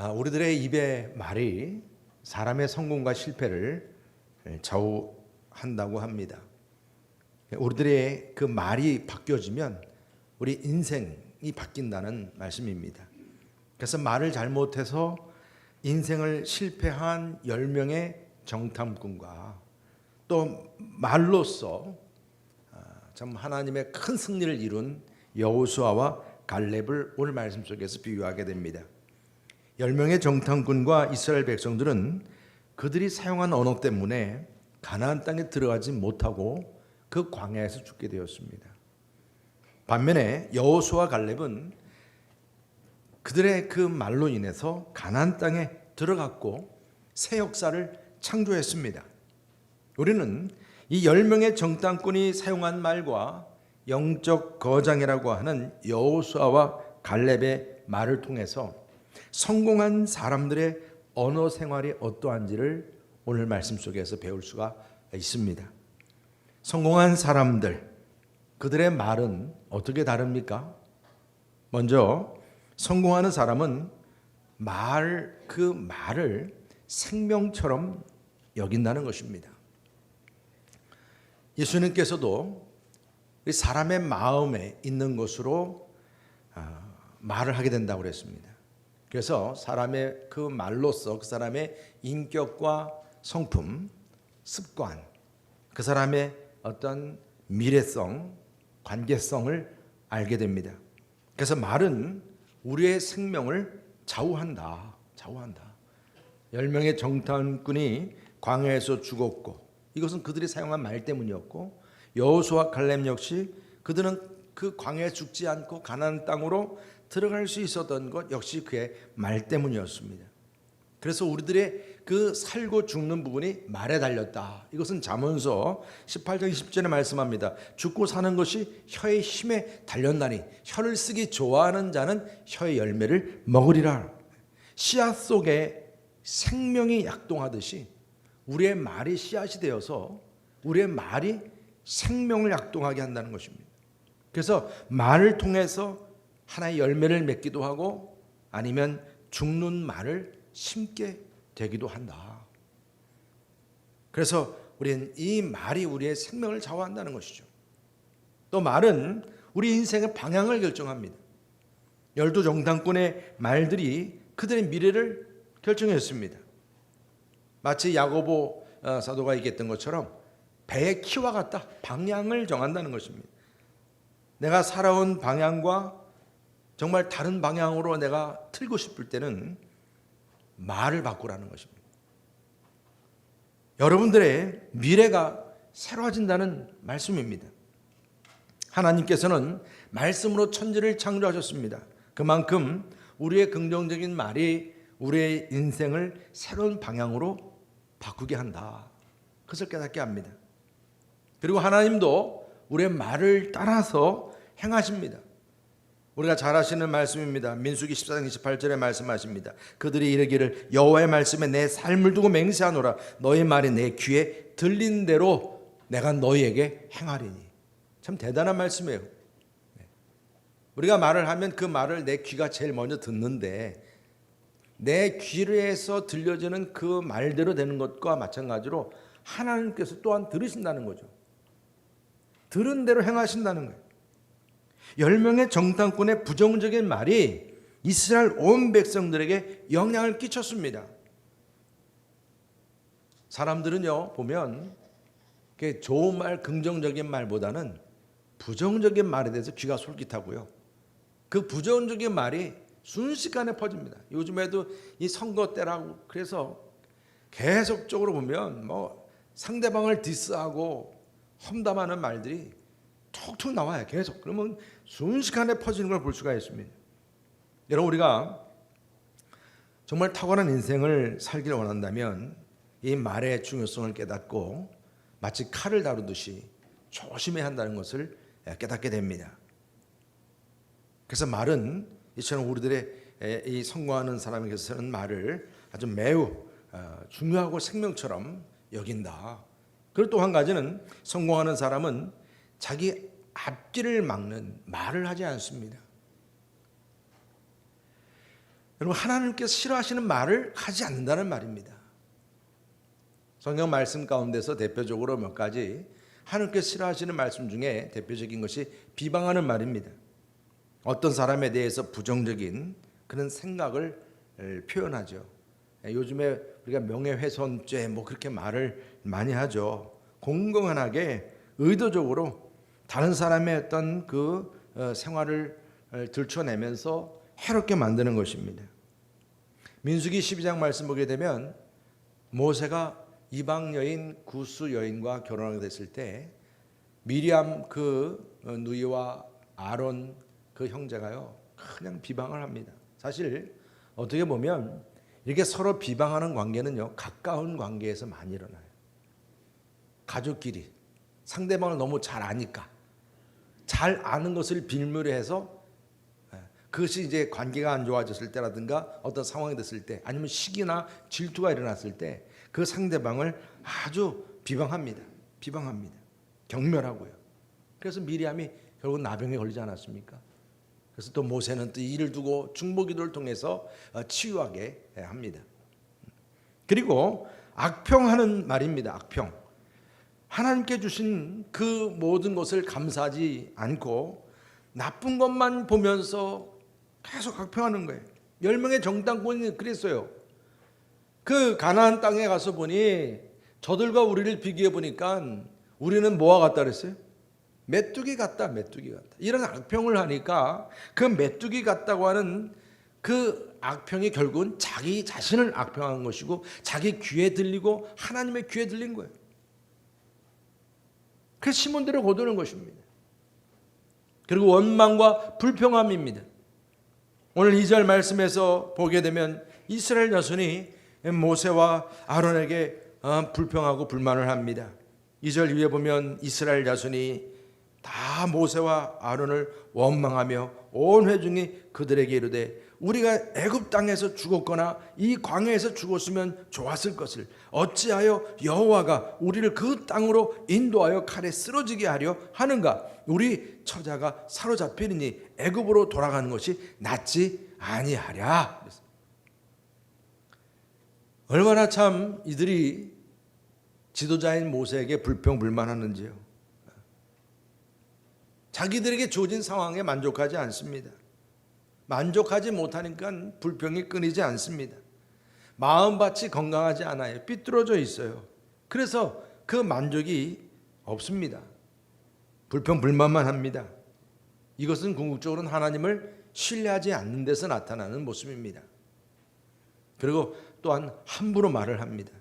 우리들의 입의 말이 사람의 성공과 실패를 좌우한다고 합니다. 우리들의 그 말이 바뀌어지면 우리 인생이 바뀐다는 말씀입니다. 그래서 말을 잘못해서 인생을 실패한 10명의 정탐꾼과 또 말로써 참 하나님의 큰 승리를 이룬 여호수아와 갈렙을 오늘 말씀 속에서 비유하게 됩니다. 10명의 정탐꾼과 이스라엘 백성들은 그들이 사용한 언어 때문에 가나안 땅에 들어가지 못하고 그 광야에서 죽게 되었습니다. 반면에 여호수아와 갈렙은 그들의 그 말로 인해서 가나안 땅에 들어갔고 새 역사를 창조했습니다. 우리는 이 10명의 정탐꾼이 사용한 말과 영적 거장이라고 하는 여호수아와 갈렙의 말을 통해서 성공한 사람들의 언어 생활이 어떠한지를 오늘 말씀 속에서 배울 수가 있습니다. 성공한 사람들, 그들의 말은 어떻게 다릅니까? 먼저 성공하는 사람은 그 말을 생명처럼 여긴다는 것입니다. 예수님께서도 사람의 마음에 있는 것으로 말을 하게 된다고 그랬습니다. 그래서 사람의 그 말로써 그 사람의 인격과 성품, 습관, 그 사람의 어떤 미래성, 관계성을 알게 됩니다. 그래서 말은 우리의 생명을 좌우한다. 10명의 정탐꾼이 광야에서 죽었고 이것은 그들이 사용한 말 때문이었고 여호수아 갈렙 역시 그들은 그 광야에 죽지 않고 가나안 땅으로 들어갈 수 있었던 것 역시 그의 말 때문이었습니다. 그래서 우리들의 그 살고 죽는 부분이 말에 달렸다. 이것은 잠언서 18장 10절에 말씀합니다. 죽고 사는 것이 혀의 힘에 달렸나니 혀를 쓰기 좋아하는 자는 혀의 열매를 먹으리라. 씨앗 속에 생명이 약동하듯이 우리의 말이 씨앗이 되어서 우리의 말이 생명을 약동하게 한다는 것입니다. 그래서 말을 통해서 하나의 열매를 맺기도 하고 아니면 죽는 말을 심게 되기도 한다. 그래서 우리는 이 말이 우리의 생명을 좌우한다는 것이죠. 또 말은 우리 인생의 방향을 결정합니다. 12정탐꾼의 말들이 그들의 미래를 결정했습니다. 마치 야고보 사도가 얘기했던 것처럼 배의 키와 같다. 방향을 정한다는 것입니다. 내가 살아온 방향과 정말 다른 방향으로 내가 틀고 싶을 때는 말을 바꾸라는 것입니다. 여러분들의 미래가 새로워진다는 말씀입니다. 하나님께서는 말씀으로 천지를 창조하셨습니다. 그만큼 우리의 긍정적인 말이 우리의 인생을 새로운 방향으로 바꾸게 한다. 그것을 깨닫게 합니다. 그리고 하나님도 우리의 말을 따라서 행하십니다. 우리가 잘 아시는 말씀입니다. 민수기 14장 28절에 말씀하십니다. 그들이 이르기를 여호와의 말씀에 내 삶을 두고 맹세하노라. 너희 말이 내 귀에 들린 대로 내가 너희에게 행하리니. 참 대단한 말씀이에요. 우리가 말을 하면 그 말을 내 귀가 제일 먼저 듣는데 내 귀에서 들려지는 그 말대로 되는 것과 마찬가지로 하나님께서 또한 들으신다는 거죠. 들은 대로 행하신다는 거예요. 10명의 정탐꾼의 부정적인 말이 이스라엘 온 백성들에게 영향을 끼쳤습니다. 사람들은요 보면 좋은 말, 긍정적인 말보다는 부정적인 말에 대해서 귀가 솔깃하고요. 그 부정적인 말이 순식간에 퍼집니다. 요즘에도 이 선거 때라고 그래서 계속적으로 보면 상대방을 디스하고 험담하는 말들이 툭툭 나와요. 계속. 그러면 순식간에 퍼지는 걸 볼 수가 있습니다. 여러분, 우리가 정말 탁월한 인생을 살기를 원한다면 이 말의 중요성을 깨닫고 마치 칼을 다루듯이 조심해야 한다는 것을 깨닫게 됩니다. 그래서 말은 이처럼 우리들의 이 성공하는 사람에게서는 말을 아주 매우 중요하고 생명처럼 여긴다. 그리고 또 한 가지는 성공하는 사람은 자기 앞길을 막는 말을 하지 않습니다. 여러분, 하나님께서 싫어하시는 말을 하지 않는다는 말입니다. 성경 말씀 가운데서 대표적으로 몇 가지 하나님께서 싫어하시는 말씀 중에 대표적인 것이 비방하는 말입니다. 어떤 사람에 대해서 부정적인 그런 생각을 표현하죠. 요즘에 우리가 명예훼손죄 뭐 그렇게 말을 많이 하죠. 공공연하게 의도적으로 다른 사람의 어떤 그 생활을 들춰내면서 해롭게 만드는 것입니다. 민수기 12장 말씀 보게 되면 모세가 이방 여인 구스 여인과 결혼하게 됐을 때 미리암 그 누이와 아론 그 형제가요 그냥 비방을 합니다. 사실 어떻게 보면 이렇게 서로 비방하는 관계는요 가까운 관계에서 많이 일어나요. 가족끼리 상대방을 너무 잘 아니까 잘 아는 것을 빌미로 해서 그것이 이제 관계가 안 좋아졌을 때라든가 어떤 상황이 됐을 때 아니면 시기나 질투가 일어났을 때 그 상대방을 아주 비방합니다. 경멸하고요. 그래서 미리암이 결국 나병에 걸리지 않았습니까? 그래서 또 모세는 또 이를 두고 중보기도를 통해서 치유하게 합니다. 그리고 악평하는 말입니다. 악평. 하나님께 주신 그 모든 것을 감사하지 않고 나쁜 것만 보면서 계속 악평하는 거예요. 10명의 정탐꾼이 그랬어요. 그 가나안 땅에 가서 보니 저들과 우리를 비교해 보니까 우리는 뭐와 같다 그랬어요? 메뚜기 같다. 이런 악평을 하니까 그 메뚜기 같다고 하는 그 악평이 결국은 자기 자신을 악평한 것이고 자기 귀에 들리고 하나님의 귀에 들린 거예요. 그래서 시몬들을 거두는 것입니다. 그리고 원망과 불평함입니다. 오늘 2절 말씀에서 보게 되면 이스라엘 자손이 모세와 아론에게 불평하고 불만을 합니다. 2절 위에 보면 이스라엘 자손이 다 모세와 아론을 원망하며 온 회중이 그들에게 이르되 우리가 애굽 땅에서 죽었거나 이 광야에서 죽었으면 좋았을 것을 어찌하여 여호와가 우리를 그 땅으로 인도하여 칼에 쓰러지게 하려 하는가? 우리 처자가 사로잡히니 애굽으로 돌아가는 것이 낫지 아니하랴. 얼마나 참 이들이 지도자인 모세에게 불평불만하는지요. 자기들에게 주어진 상황에 만족하지 않습니다. 만족하지 못하니까 불평이 끊이지 않습니다. 마음밭이 건강하지 않아요. 삐뚤어져 있어요. 그래서 그 만족이 없습니다. 불평불만만 합니다. 이것은 궁극적으로는 하나님을 신뢰하지 않는 데서 나타나는 모습입니다. 그리고 또한 함부로 말을 합니다.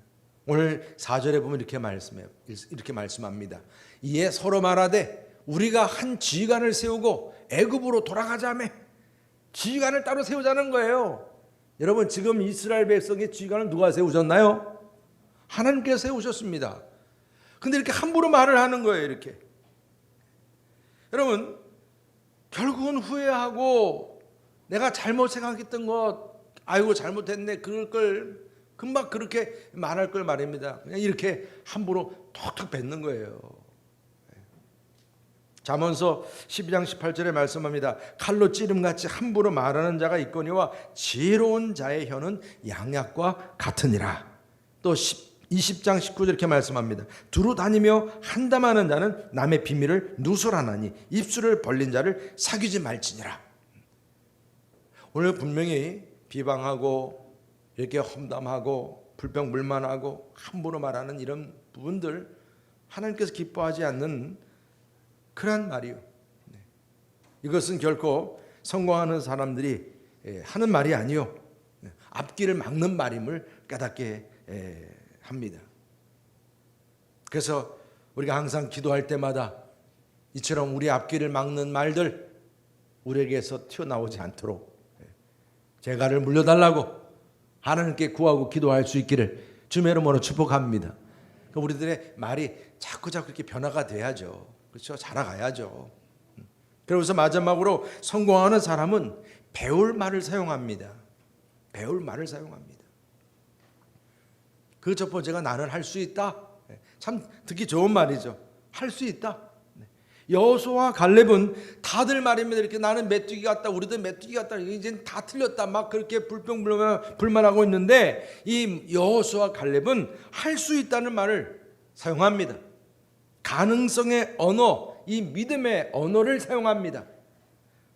오늘 4절에 보면 이렇게 말씀합니다. 이에 서로 말하되 우리가 한 지휘관을 세우고 애굽으로 돌아가자매. 지휘관을 따로 세우자는 거예요. 여러분, 지금 이스라엘 백성의 지휘관을 누가 세우셨나요? 하나님께서 세우셨습니다. 근데 이렇게 함부로 말을 하는 거예요. 이렇게. 여러분, 결국은 후회하고 내가 잘못 생각했던 것, 아이고 잘못했네, 그럴 걸 금방 그렇게 말할 걸 말입니다. 그냥 이렇게 함부로 톡톡 뱉는 거예요. 잠언서 12장 18절에 말씀합니다. 칼로 찌름같이 함부로 말하는 자가 있거니와 지혜로운 자의 혀는 양약과 같으니라. 또 20장 19절 이렇게 말씀합니다. 두루 다니며 한담하는 자는 남의 비밀을 누설하나니 입술을 벌린 자를 사귀지 말지니라. 오늘 분명히 비방하고 이렇게 험담하고 불평불만하고 함부로 말하는 이런 부분들 하나님께서 기뻐하지 않는 그러한 말이요. 이것은 결코 성공하는 사람들이 하는 말이 아니요. 앞길을 막는 말임을 깨닫게 합니다. 그래서 우리가 항상 기도할 때마다 이처럼 우리 앞길을 막는 말들 우리에게서 튀어나오지 않도록 재갈을 물려달라고 하나님께 구하고 기도할 수 있기를 주님의 이름으로 축복합니다. 우리들의 말이 자꾸 이렇게 변화가 돼야죠. 그렇죠? 자라가야죠. 그래서 마지막으로 성공하는 사람은 배울 말을 사용합니다. 배울 말을 사용합니다. 그 첫 번째가 나는 할 수 있다. 참 듣기 좋은 말이죠. 할 수 있다. 여호수아와 갈렙은 다들 말입니다. 이렇게 나는 메뚜기 같다, 우리도 메뚜기 같다, 이제 다 틀렸다, 막 그렇게 불평불만하고 있는데 이 여호수아와 갈렙은 할 수 있다는 말을 사용합니다. 가능성의 언어, 이 믿음의 언어를 사용합니다.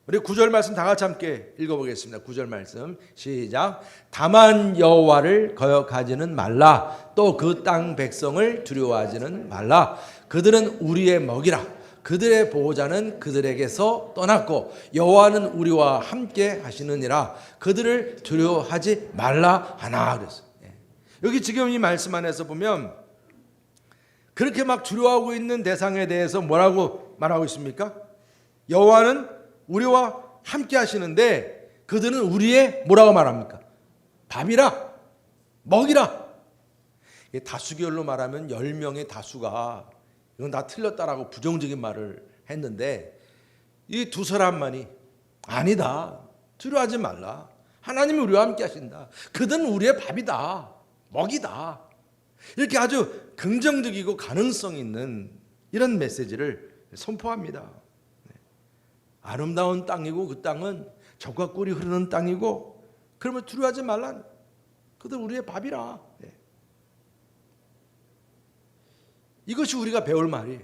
우리 9절 말씀 다 같이 함께 읽어보겠습니다. 9절 말씀 시작. 다만 여호와를 거역하지는 말라. 또 그 땅 백성을 두려워하지는 말라. 그들은 우리의 먹이라. 그들의 보호자는 그들에게서 떠났고 여호와는 우리와 함께 하시느니라. 그들을 두려워하지 말라 하나 그랬어요. 여기 지금 이 말씀 안에서 보면 그렇게 막 두려워하고 있는 대상에 대해서 뭐라고 말하고 있습니까? 여호와는 우리와 함께 하시는데 그들은 우리의 뭐라고 말합니까? 밥이라, 먹이라. 다수결로 말하면 10명의 다수가 이건 다 틀렸다라고 부정적인 말을 했는데 이 두 사람만이 아니다, 두려워하지 말라, 하나님이 우리와 함께 하신다, 그들은 우리의 밥이다, 먹이다, 이렇게 아주 긍정적이고 가능성 있는 이런 메시지를 선포합니다. 아름다운 땅이고 그 땅은 젖과 꿀이 흐르는 땅이고 그러면 두려워하지 말라, 그들 우리의 밥이라. 이것이 우리가 배울 말이에요.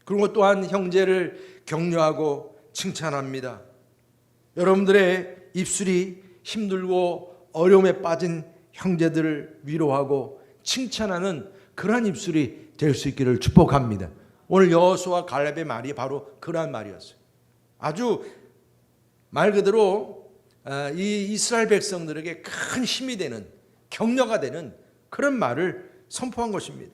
그리고 또한 형제를 격려하고 칭찬합니다. 여러분들의 입술이 힘들고 어려움에 빠진 형제들을 위로하고 칭찬하는 그러한 입술이 될 수 있기를 축복합니다. 오늘 여호수아와 갈렙의 말이 바로 그러한 말이었어요. 아주 말 그대로 이 이스라엘 백성들에게 큰 힘이 되는, 격려가 되는 그런 말을 선포한 것입니다.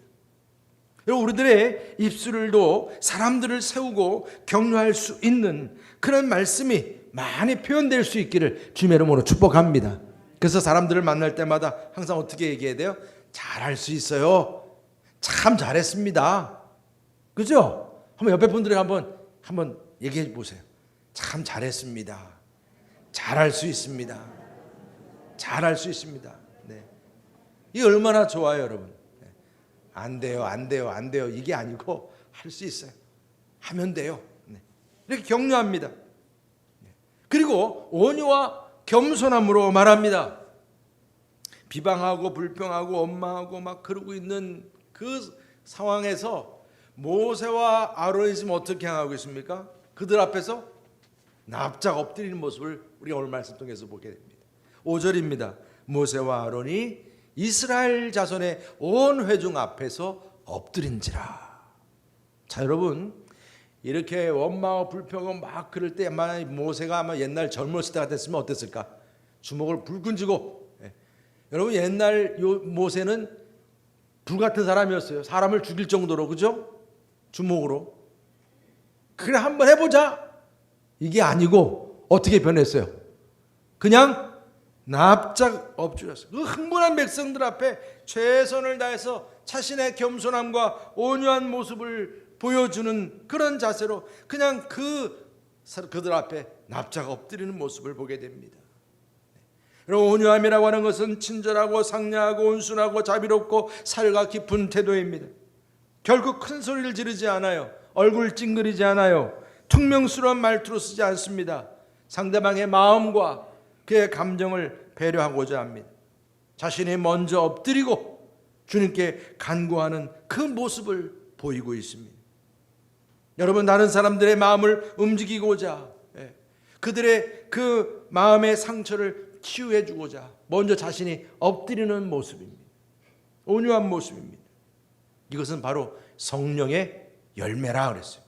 우리들의 입술도 사람들을 세우고 격려할 수 있는 그런 말씀이 많이 표현될 수 있기를 주님의 이름으로 축복합니다. 그래서 사람들을 만날 때마다 항상 어떻게 얘기해야 돼요? 잘할 수 있어요. 참 잘했습니다. 그죠? 한번 옆에 분들에게 한번 얘기해 보세요. 참 잘했습니다. 잘할 수 있습니다. 잘할 수 있습니다. 네. 이게 얼마나 좋아요, 여러분. 안 돼요, 안 돼요, 안 돼요. 이게 아니고 할 수 있어요. 하면 돼요. 네. 이렇게 격려합니다. 네. 그리고 온유와 겸손함으로 말합니다. 비방하고 불평하고 원망하고 막 그러고 있는 그 상황에서 모세와 아론이 지금 어떻게 행하고 있습니까? 그들 앞에서 납작 엎드리는 모습을 우리가 오늘 말씀 통해서 보게 됩니다. 5절입니다. 모세와 아론이 이스라엘 자손의 온 회중 앞에서 엎드린지라. 자, 여러분, 이렇게 원망하고 불평하고 막 그럴 때 아마 모세가 아마 옛날 젊었을 때 같았으면 어땠을까? 주먹을 불끈 쥐고. 여러분, 옛날 모세는 불같은 사람이었어요. 사람을 죽일 정도로, 그죠? 주먹으로. 그래, 한번 해보자. 이게 아니고 어떻게 변했어요? 그냥 납작 엎드렸어요. 그 흥분한 백성들 앞에 최선을 다해서 자신의 겸손함과 온유한 모습을 보여주는 그런 자세로 그냥 그들 앞에 납작 엎드리는 모습을 보게 됩니다. 여러분, 온유함이라고 하는 것은 친절하고 상냥하고 온순하고 자비롭고 살과 깊은 태도입니다. 결국 큰 소리를 지르지 않아요. 얼굴 찡그리지 않아요. 퉁명스러운 말투로 쓰지 않습니다. 상대방의 마음과 그의 감정을 배려하고자 합니다. 자신이 먼저 엎드리고 주님께 간구하는 그 모습을 보이고 있습니다. 여러분, 다른 사람들의 마음을 움직이고자, 그들의 그 마음의 상처를 치유해 주고자 먼저 자신이 엎드리는 모습입니다. 온유한 모습입니다. 이것은 바로 성령의 열매라 그랬어요.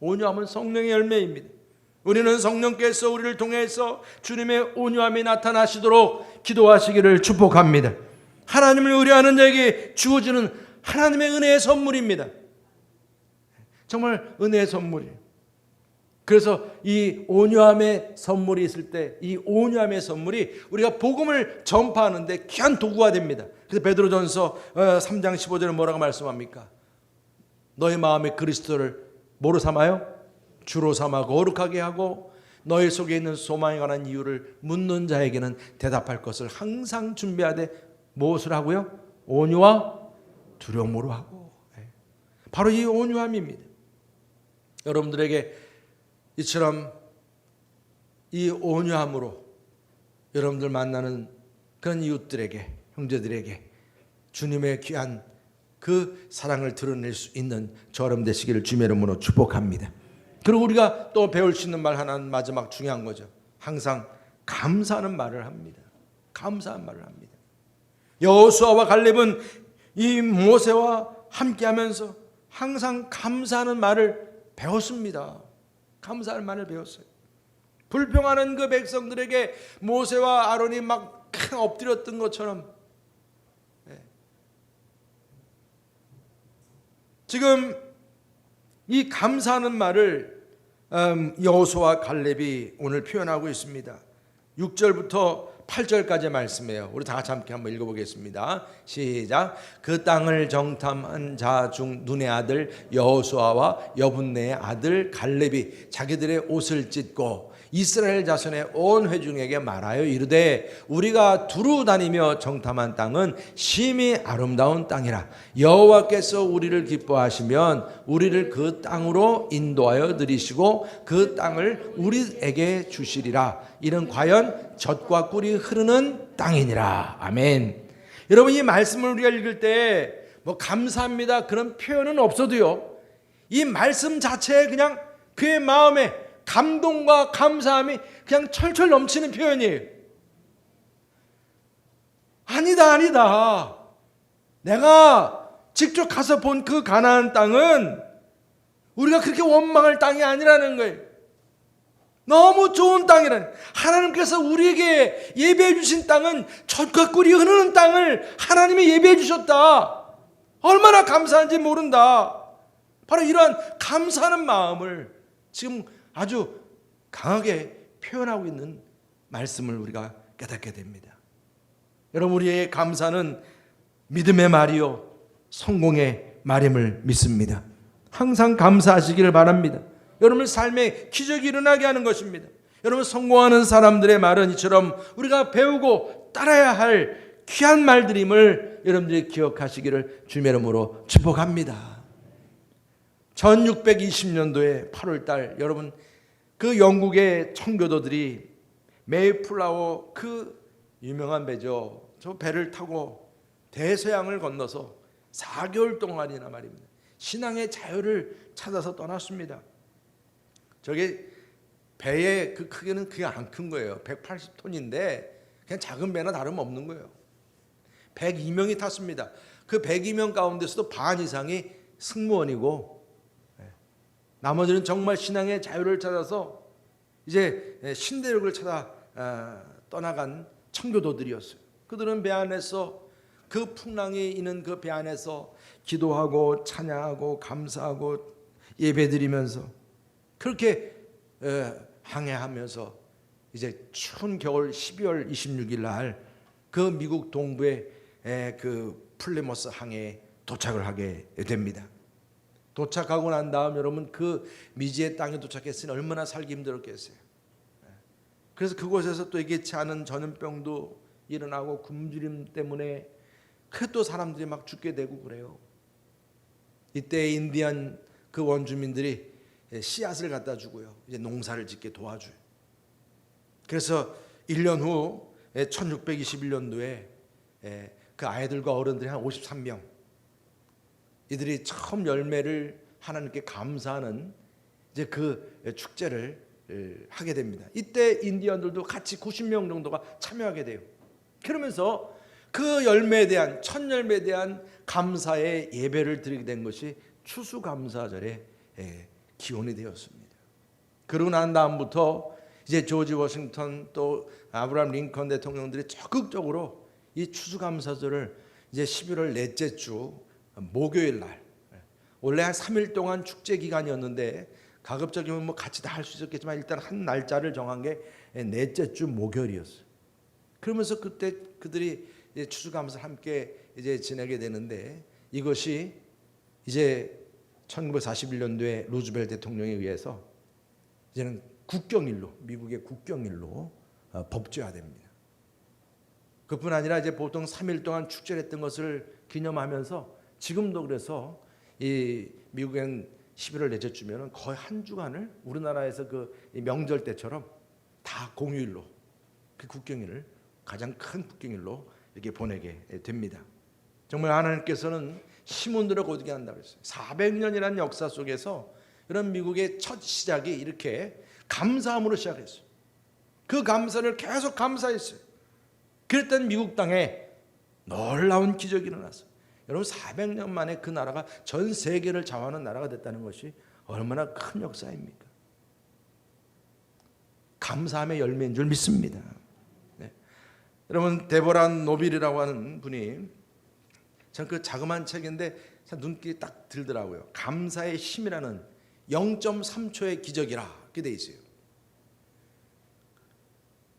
온유함은 성령의 열매입니다. 우리는 성령께서 우리를 통해서 주님의 온유함이 나타나시도록 기도하시기를 축복합니다. 하나님을 의뢰하는 자에게 주어지는 하나님의 은혜의 선물입니다. 정말 은혜의 선물이에요. 그래서 이 온유함의 선물이 있을 때 이 온유함의 선물이 우리가 복음을 전파하는데 귀한 도구가 됩니다. 그래서 베드로전서 3장 15절에 뭐라고 말씀합니까? 너의 마음에 그리스도를 뭐로 삼아요? 주로 삼아 거룩하게 하고 너희 속에 있는 소망에 관한 이유를 묻는 자에게는 대답할 것을 항상 준비하되 무엇을 하고요? 온유와 두려움으로 하고. 바로 이 온유함입니다. 여러분들에게 이처럼 이 온유함으로 여러분들 만나는 그런 이웃들에게, 형제들에게 주님의 귀한 그 사랑을 드러낼 수 있는 저럼 되시기를 주님의 이름으로 축복합니다. 그리고 우리가 또 배울 수 있는 말 하나는 마지막 중요한 거죠. 항상 감사하는 말을 합니다. 감사한 말을 합니다. 여호수아와 갈렙은 이 모세와 함께하면서 항상 감사하는 말을 배웠습니다. 감사할 말을 배웠어요. 불평하는 그 백성들에게 모세와 아론이 막 엎드렸던 것처럼 지금 이 감사하는 말을 여호수아와 갈렙이 오늘 표현하고 있습니다. 6절부터 8절까지 말씀이에요. 우리 다 같이 함께 한번 읽어보겠습니다. 시작. 그 땅을 정탐한 자 중 눈의 아들 여호수아와 여분네의 아들 갈렙이 자기들의 옷을 찢고 이스라엘 자손의 온 회중에게 말하여 이르되 우리가 두루 다니며 정탐한 땅은 심히 아름다운 땅이라. 여호와께서 우리를 기뻐하시면 우리를 그 땅으로 인도하여 들이시고 그 땅을 우리에게 주시리라. 이는 과연 젖과 꿀이 흐르는 땅이니라. 아멘. 여러분, 이 말씀을 우리가 읽을 때 뭐 감사합니다 그런 표현은 없어도요, 이 말씀 자체에 그냥 그의 마음에 감동과 감사함이 그냥 철철 넘치는 표현이에요. 아니다. 내가 직접 가서 본 그 가나안 땅은 우리가 그렇게 원망할 땅이 아니라는 거예요. 너무 좋은 땅이라는, 하나님께서 우리에게 예배해 주신 땅은 젖과 꿀이 흐르는 땅을 하나님이 예배해 주셨다. 얼마나 감사한지 모른다. 바로 이러한 감사하는 마음을 지금 아주 강하게 표현하고 있는 말씀을 우리가 깨닫게 됩니다. 여러분, 우리의 감사는 믿음의 말이요 성공의 말임을 믿습니다. 항상 감사하시기를 바랍니다. 여러분 삶에 기적이 일어나게 하는 것입니다. 여러분, 성공하는 사람들의 말은 이처럼 우리가 배우고 따라야 할 귀한 말들임을 여러분들이 기억하시기를 주님의 이름으로 축복합니다. 1620년도에 8월달, 여러분 그 영국의 청교도들이 메이플라워, 그 유명한 배죠, 저 배를 타고 대서양을 건너서 4개월 동안이나 말입니다, 신앙의 자유를 찾아서 떠났습니다. 저게 배의 그 크기는 그게 안 큰 거예요. 180톤인데 그냥 작은 배나 다름없는 거예요. 102명이 탔습니다. 그 102명 가운데서도 반 이상이 승무원이고, 나머지는 정말 신앙의 자유를 찾아서 이제 신대륙을 찾아 떠나간 청교도들이었어요. 그들은 배 안에서, 그 풍랑이 있는 그 배 안에서 기도하고 찬양하고 감사하고 예배드리면서 그렇게 항해하면서 이제 추운 겨울 12월 26일 날 그 미국 동부의 그 플리머스 항해에 도착을 하게 됩니다. 도착하고 난 다음 여러분, 그 미지의 땅에 도착했으니 얼마나 살기 힘들었겠어요. 그래서 그곳에서 또 예기치 않은 전염병도 일어나고 굶주림 때문에 또 사람들이 막 죽게 되고 그래요. 이때 인디안 그 원주민들이 씨앗을 갖다 주고요, 이제 농사를 짓게 도와줘요. 그래서 1년 후 1621년도에 그 아이들과 어른들이 한 53명, 이들이 처음 열매를 하나님께 감사하는 이제 그 축제를 하게 됩니다. 이때 인디언들도 같이 90명 정도가 참여하게 돼요. 그러면서 그 열매에 대한, 첫 열매에 대한 감사의 예배를 드리게 된 것이 추수감사절의 기원이 되었습니다. 그러고 난 다음부터 이제 조지 워싱턴 또 아브라함 링컨 대통령들이 적극적으로 이 추수감사절을 이제 11월 넷째 주 목요일 날, 원래 한 3일 동안 축제 기간이었는데 가급적이면 뭐 같이 다 할 수 있었겠지만 일단 한 날짜를 정한 게 넷째 주 목요일이었어요. 그러면서 그때 그들이 이제 추수감사를 함께 이제 지내게 되는데, 이것이 이제 1941년도에 루즈벨트 대통령에 의해서 이제는 국경일로, 미국의 국경일로 법제화됩니다. 그뿐 아니라 이제 보통 3일 동안 축제를 했던 것을 기념하면서 지금도 그래서 이 미국엔 11월 넷째 주면은 거의 한 주간을 우리나라에서 그 명절 때처럼 다 공휴일로, 그 국경일을 가장 큰 국경일로 이렇게 보내게 됩니다. 정말 하나님께서는 시몬들을 거두게 한다고 했어요. 400년이라는 역사 속에서 이런 미국의 첫 시작이 이렇게 감사함으로 시작했어요. 그 감사를 계속 감사했어요. 그랬더니 미국 땅에 놀라운 기적이 일어났어요. 여러분 400년 만에 그 나라가 전 세계를 좌우하는 나라가 됐다는 것이 얼마나 큰 역사입니까? 감사함의 열매인 줄 믿습니다. 네. 여러분 데보라 노빌이라고 하는 분이 참 그 자그마한 책인데 참 눈길이 딱 들더라고요. 감사의 힘이라는 0.3초의 기적이라 이렇게 돼 있어요.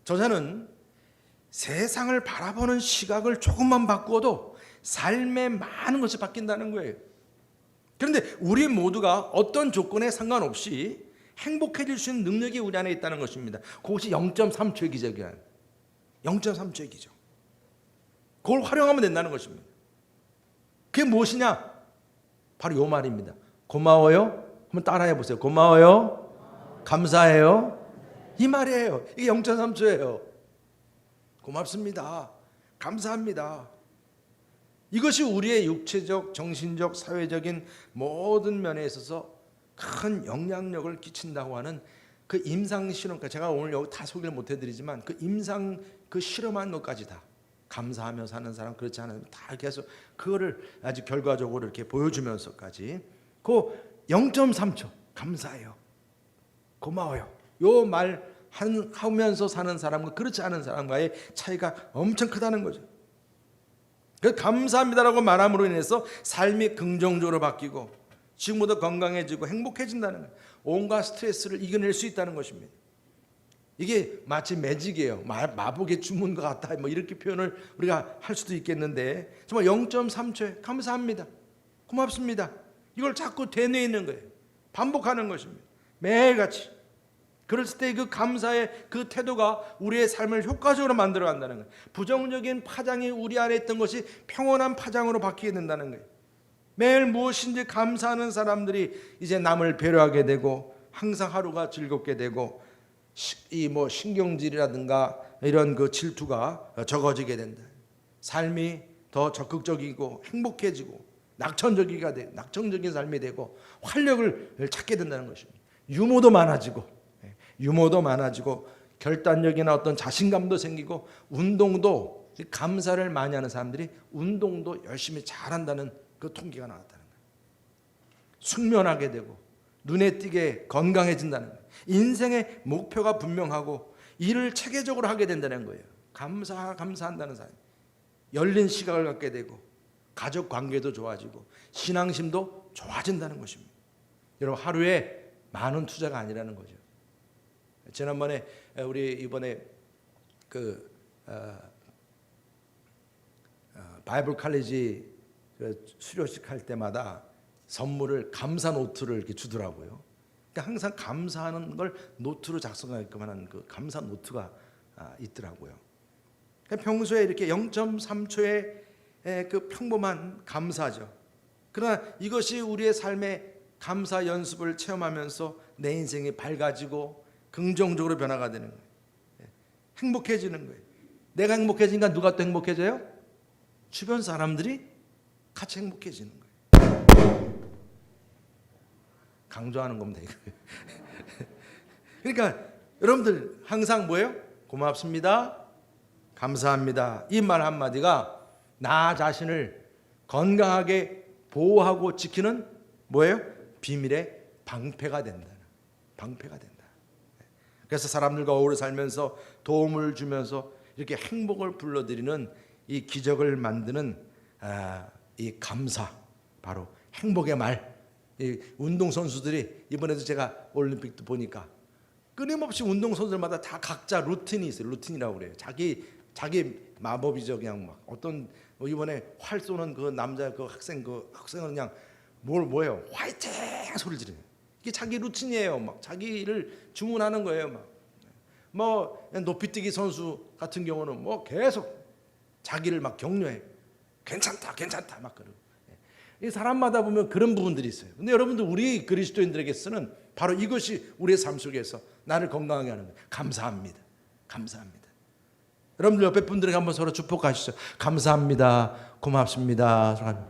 저자는 세상을 바라보는 시각을 조금만 바꾸어도 삶의 많은 것이 바뀐다는 거예요. 그런데 우리 모두가 어떤 조건에 상관없이 행복해질 수 있는 능력이 우리 안에 있다는 것입니다. 그것이 0.3초의 기적이야. 0.3초의 기적. 그걸 활용하면 된다는 것입니다. 그게 무엇이냐? 바로 이 말입니다. 고마워요. 한번 따라해 보세요. 고마워요. 감사해요. 이 말이에요. 이게 0.3초예요. 고맙습니다. 감사합니다. 이것이 우리의 육체적, 정신적, 사회적인 모든 면에 있어서 큰 영향력을 끼친다고 하는 그 임상 실험, 제가 오늘 여기 다 소개를 못 해드리지만 그 임상 그 실험한 것까지 다 감사하며 사는 사람, 그렇지 않으면 다 계속 그거를 아주 결과적으로 이렇게 보여주면서까지 그 0.3초 감사해요, 고마워요, 요 말 하면서 사는 사람과 그렇지 않은 사람과의 차이가 엄청 크다는 거죠. 그 감사합니다라고 말함으로 인해서 삶이 긍정적으로 바뀌고 지금보다 건강해지고 행복해진다는 거예요. 온갖 스트레스를 이겨낼 수 있다는 것입니다. 이게 마치 매직이에요. 마법의 주문과 같다. 뭐 이렇게 표현을 우리가 할 수도 있겠는데 정말 0.3초에 감사합니다, 고맙습니다, 이걸 자꾸 되뇌이는 거예요. 반복하는 것입니다. 매일같이. 그랬을 때 그 감사의 그 태도가 우리의 삶을 효과적으로 만들어 간다는 거예요. 부정적인 파장이 우리 안에 있던 것이 평온한 파장으로 바뀌게 된다는 거예요. 매일 무엇인지 감사하는 사람들이 이제 남을 배려하게 되고 항상 하루가 즐겁게 되고 이 뭐 신경질이라든가 이런 그 질투가 적어지게 된다. 삶이 더 적극적이고 행복해지고 낙천적인 삶이 되고 활력을 찾게 된다는 것입니다. 유머도 많아지고 결단력이나 어떤 자신감도 생기고 운동도 감사를 많이 하는 사람들이 운동도 열심히 잘한다는 그 통계가 나왔다는 거예요. 숙면하게 되고 눈에 띄게 건강해진다는 거예요. 인생의 목표가 분명하고 일을 체계적으로 하게 된다는 거예요. 감사한다는 사람, 열린 시각을 갖게 되고 가족 관계도 좋아지고 신앙심도 좋아진다는 것입니다. 여러분 하루에 많은 투자가 아니라는 거죠. 지난번에 우리 이번에 그 바이블 칼리지 수료식 할 때마다 선물을 감사 노트를 이렇게 주더라고요. 그러니까 항상 감사하는 걸 노트로 작성하게끔 하는 그 감사 노트가 있더라고요. 그러니까 평소에 이렇게 0.3초의 그 평범한 감사죠. 그러나 이것이 우리의 삶의 감사 연습을 체험하면서 내 인생이 밝아지고 긍정적으로 변화가 되는 거예요. 행복해지는 거예요. 내가 행복해지니까 누가 또 행복해져요? 주변 사람들이 같이 행복해지는 거예요. 강조하는 겁니다. 그러니까 여러분들 항상 뭐예요? 고맙습니다, 감사합니다, 이 말 한마디가 나 자신을 건강하게 보호하고 지키는 뭐예요? 비밀의 방패가 된다. 그래서 사람들과 어우러 살면서 도움을 주면서 이렇게 행복을 불러들이는 이 기적을 만드는 이 감사, 바로 행복의 말. 이 운동선수들이 이번에도 제가 올림픽도 보니까 끊임없이 운동선수들마다 다 각자 루틴이 있어요. 루틴이라고 그래요. 자기 마법이죠. 그냥 막 어떤 이번에 활 쏘는 그 남자 그 학생은 그냥 뭐예요? 화이팅 소리를 지르는. 이게 자기 루틴이에요. 막 자기를 주문하는 거예요. 뭐 높이뛰기 선수 같은 경우는 뭐 계속 자기를 막 격려해. 괜찮다 막 그러고. 이 사람마다 보면 그런 부분들이 있어요. 근데 여러분들 우리 그리스도인들에게서는 바로 이것이 우리의 삶 속에서 나를 건강하게 하는 거예요. 감사합니다. 감사합니다. 여러분들 옆에 분들에게 한번 서로 축복하시죠. 감사합니다. 고맙습니다.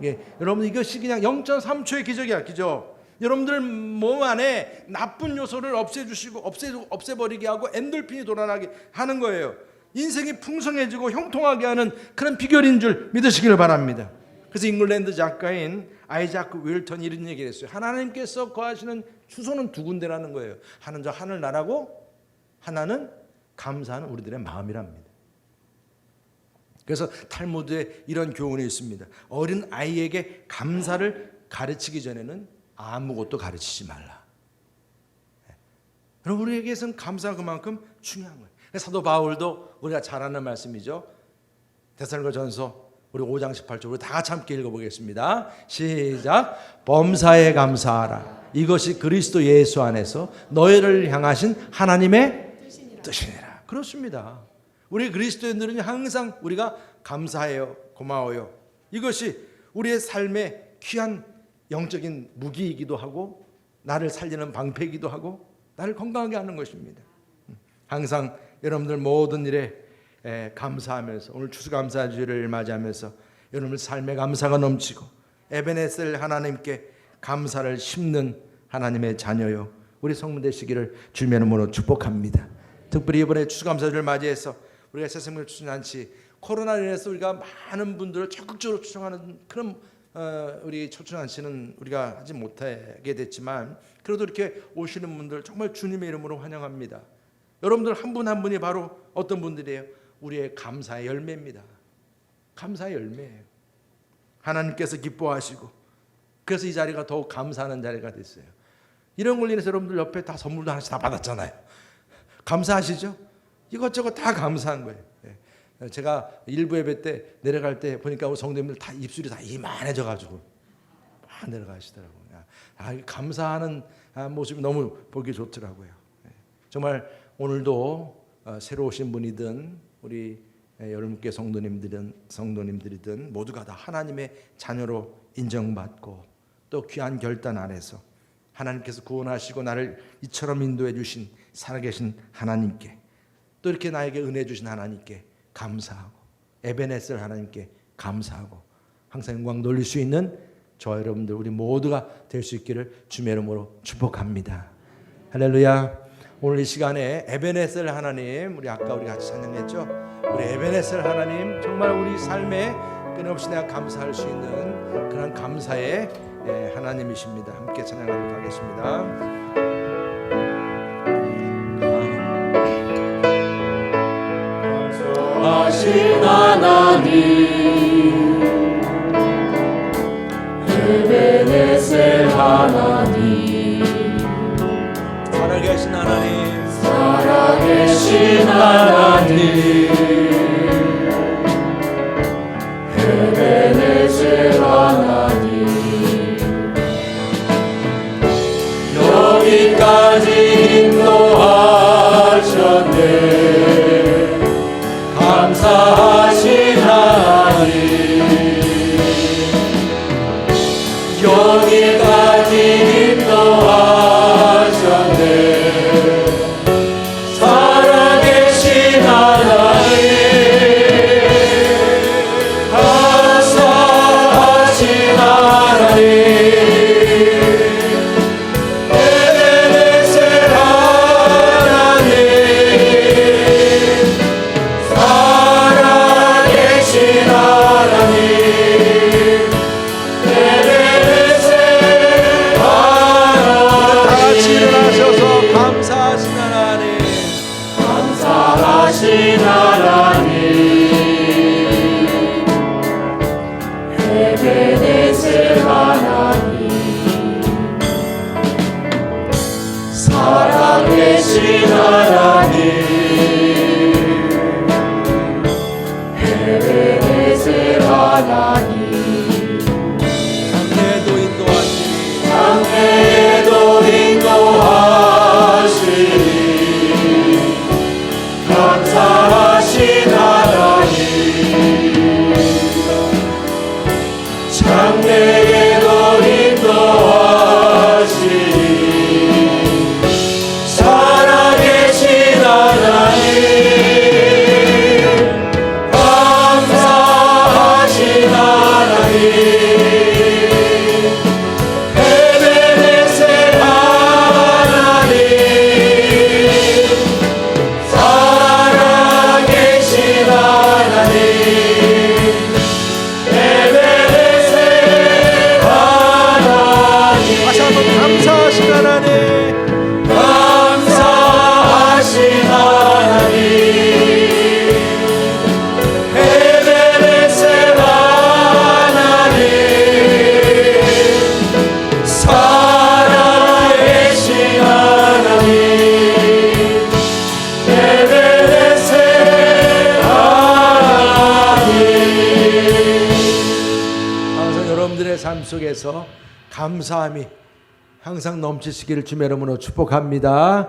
네. 여러분 이것이 그냥 0.3초의 기적이야. 기적. 여러분들 몸 안에 나쁜 요소를 없애주시고 없애버리게 하고 엔돌핀이 돌아나게 하는 거예요. 인생이 풍성해지고 형통하게 하는 그런 비결인 줄 믿으시기를 바랍니다. 그래서 잉글랜드 작가인 아이작 윌턴이 이런 얘기를 했어요. 하나님께서 거하시는 주소는 두 군데라는 거예요. 하나는 저 하늘나라고 하나는 감사하는 우리들의 마음이랍니다. 그래서 탈무드에 이런 교훈이 있습니다. 어린 아이에게 감사를 가르치기 전에는 아무것도 가르치지 말라. 여러분 우리에게서는 감사가 그만큼 중요한 거예요. 사도 바울도 우리가 잘 아는 말씀이죠. 데살로니가전서 우리 5장 18절 우리 다 같이 함께 읽어보겠습니다. 시작. 범사에 감사하라. 이것이 그리스도 예수 안에서 너희를 향하신 하나님의 뜻이니라. 그렇습니다. 우리 그리스도인들은 항상 우리가 감사해요, 고마워요. 이것이 우리의 삶의 귀한 영적인 무기이기도 하고 나를 살리는 방패이기도 하고 나를 건강하게 하는 것입니다. 항상 여러분들 모든 일에 감사하면서 오늘 추수감사주일을 맞이하면서 여러분들 삶의 감사가 넘치고 에베네셀 하나님께 감사를 심는 하나님의 자녀요 우리 성문 되시기를 주님의 이름으로 축복합니다. 특별히 이번에 추수감사주일을 맞이해서 우리가 새생명 추수잔치 코로나로 인해서 우리가 많은 분들을 적극적으로 초청하는 그런 우리 초청잔치는 우리가 하지 못하게 됐지만 그래도 이렇게 오시는 분들 정말 주님의 이름으로 환영합니다. 여러분들 한 분 한 분이 바로 어떤 분들이에요? 우리의 감사의 열매입니다. 감사의 열매예요. 하나님께서 기뻐하시고 그래서 이 자리가 더욱 감사하는 자리가 됐어요. 이런 걸로 인해서 여러분들 옆에 다 선물도 하나씩 다 받았잖아요. 감사하시죠? 이것저것 다 감사한 거예요. 제가 일부 예배 때 내려갈 때 보니까 우리 성도님들 다 입술이 다 이만해져가지고 막 내려가시더라고요. 감사하는 모습이 너무 보기 좋더라고요. 정말 오늘도 새로 오신 분이든 우리 여러분께 성도님들이든 모두가 다 하나님의 자녀로 인정받고 또 귀한 결단 안에서 하나님께서 구원하시고 나를 이처럼 인도해 주신 살아계신 하나님께 또 이렇게 나에게 은혜 주신 하나님께 감사하고 에베네셀 하나님께 감사하고 항상 영광 돌릴 수 있는 저 여러분들 우리 모두가 될 수 있기를 주님의 이름으로 축복합니다. 할렐루야. 오늘 이 시간에 에베네셀 하나님 우리 아까 우리 같이 찬양했죠. 우리 에베네셀 하나님 정말 우리 삶에 끊임없이 내가 감사할 수 있는 그런 감사의 하나님이십니다. 함께 찬양하도록 하겠습니다. 하신 하나님 에베네셀 하나님 살아계신 하나님 살아계신 하나님 에베네셀 하나님 여기까지 인도하셨네 감사하신 하나님 여기까지 인도하셨네 살아계신 하나님 감사하신 하나님 에베네셀 하나님 살아계신 하나님 에베네셀 하나님 다 같이 일어나셔서 감사하신 하나님 감사하신 하나님 에베네셀 하나님 살아계신 하나님 에베네셀 하나님 장래에도 인도하시니 장래에도 인도하시니 감사하신 하나님 감사함이 항상 넘치시기를 주의 이름으로 축복합니다.